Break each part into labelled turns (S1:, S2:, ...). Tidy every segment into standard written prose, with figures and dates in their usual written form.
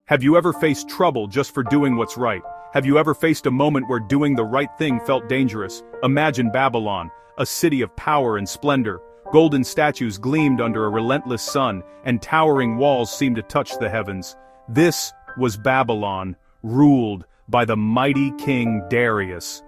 S1: Have you ever faced trouble just for doing what's right? Have you ever faced a moment where doing the right thing felt dangerous? Imagine Babylon, a city of power and splendor. Golden statues gleamed under a relentless sun, and towering walls seemed to touch the heavens. This was Babylon, ruled by the mighty King Darius.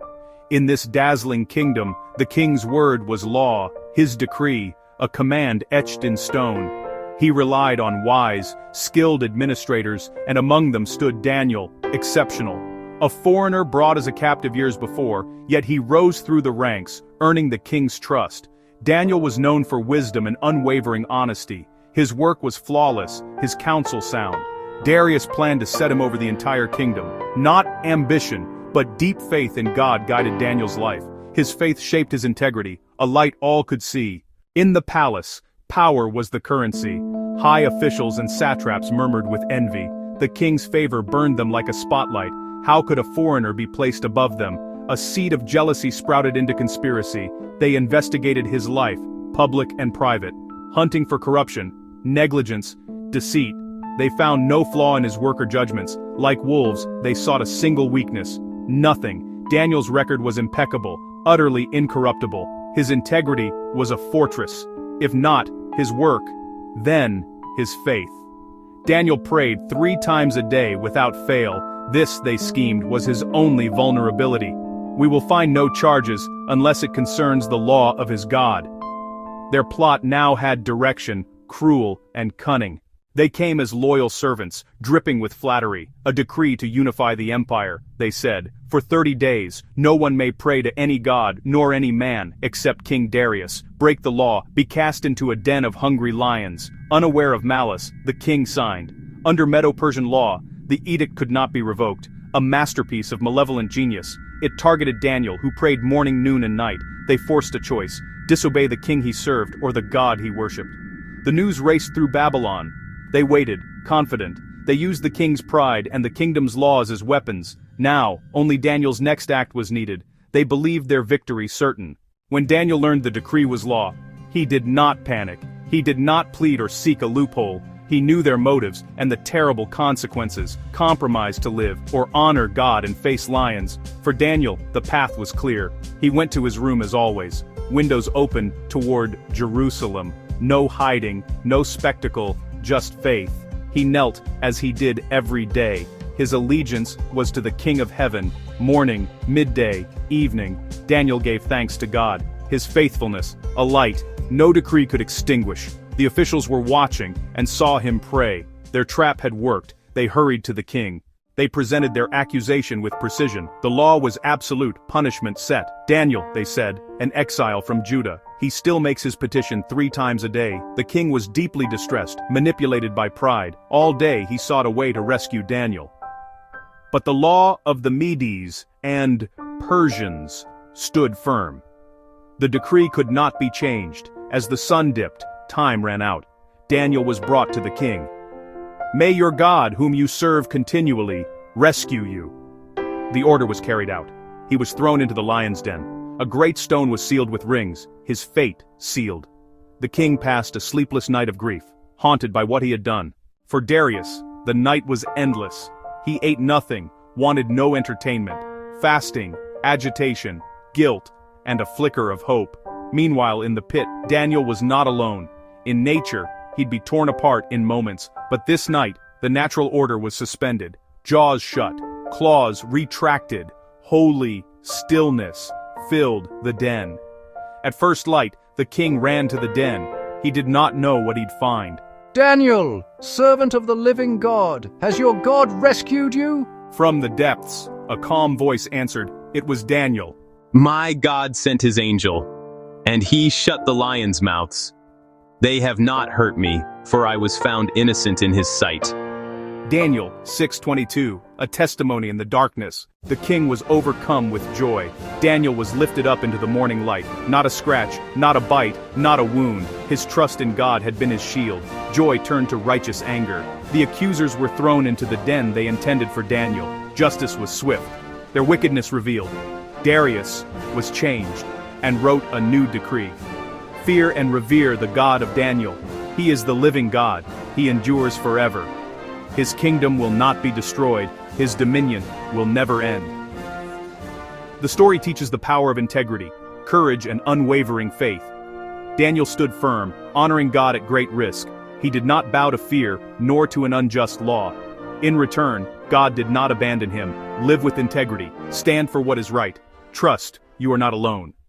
S1: In this dazzling kingdom, the king's word was law, his decree, a command etched in stone. He relied on wise, skilled administrators, and among them stood Daniel, exceptional. A foreigner brought as a captive years before, yet he rose through the ranks, earning the king's trust. Daniel was known for wisdom and unwavering honesty. His work was flawless, his counsel sound. Darius planned to set him over the entire kingdom. Not ambition, but deep faith in God guided Daniel's life. His faith shaped his integrity, a light all could see. In the palace, power was the currency. High officials and satraps murmured with envy. The king's favor burned them like a spotlight. How could a foreigner be placed above them? A seed of jealousy sprouted into conspiracy. They investigated his life, public and private, hunting for corruption, negligence, deceit. They found no flaw in his work or judgments. Like wolves, they sought a single weakness: nothing. Daniel's record was impeccable, utterly incorruptible. His integrity was a fortress. If not his work, then his faith. Daniel prayed 3 times a day without fail. This, they schemed, was his only vulnerability. We will find no charges unless it concerns the law of his God. Their plot now had direction, cruel and cunning. They came as loyal servants, dripping with flattery, a decree to unify the empire. They said, for 30 days, no one may pray to any god nor any man except King Darius, break the law, be cast into a den of hungry lions. Unaware of malice, the king signed. Under Medo-Persian law, the edict could not be revoked, a masterpiece of malevolent genius. It targeted Daniel, who prayed morning, noon, and night. They forced a choice: disobey the king he served or the god he worshipped. The news raced through Babylon. They waited, confident. They used the king's pride and the kingdom's laws as weapons. Now, only Daniel's next act was needed. They believed their victory certain. When Daniel learned the decree was law, he did not panic. He did not plead or seek a loophole. He knew their motives and the terrible consequences: compromise to live, or honor God and face lions. For Daniel, the path was clear. He went to his room as always, windows open toward Jerusalem. No hiding, no spectacle, just faith. He knelt as he did every day. His allegiance was to the King of Heaven. Morning, midday, evening, Daniel gave thanks to God. His faithfulness, a light no decree could extinguish. The officials were watching and saw him pray. Their trap had worked. They hurried to the king. They presented their accusation with precision. The law was absolute, punishment set. Daniel, they said, an exile from Judah. He still makes his petition 3 times a day. The king was deeply distressed, manipulated by pride. All day he sought a way to rescue Daniel. But the law of the Medes and Persians stood firm. The decree could not be changed. As the sun dipped, time ran out. Daniel was brought to the king. May your God, whom you serve continually, rescue you. The order was carried out. He was thrown into the lion's den. A great stone was sealed with rings, his fate sealed. The king passed a sleepless night of grief, haunted by what he had done. For Darius, the night was endless. He ate nothing, wanted no entertainment. Fasting, agitation, guilt, and a flicker of hope. Meanwhile, in the pit, Daniel was not alone. In nature, he'd be torn apart in moments, but this night, the natural order was suspended. Jaws shut, claws retracted. Holy stillness filled the den. At first light, the king ran to the den. He did not know what he'd find.
S2: Daniel, servant of the living God, has your God rescued you?
S1: From the depths, a calm voice answered. It was Daniel.
S3: My God sent his angel, and he shut the lions' mouths. They have not hurt me, for I was found innocent in his sight.
S1: Daniel 6:22, a testimony in the darkness. The king was overcome with joy. Daniel was lifted up into the morning light. Not a scratch, not a bite, not a wound. His trust in God had been his shield. Joy turned to righteous anger. The accusers were thrown into the den they intended for Daniel. Justice was swift. Their wickedness revealed. Darius was changed and wrote a new decree. Fear and revere the God of Daniel. He is the living God. He endures forever. His kingdom will not be destroyed, his dominion will never end. The story teaches the power of integrity, courage, and unwavering faith. Daniel stood firm, honoring God at great risk. He did not bow to fear, nor to an unjust law. In return, God did not abandon him. Live with integrity, stand for what is right. Trust, you are not alone.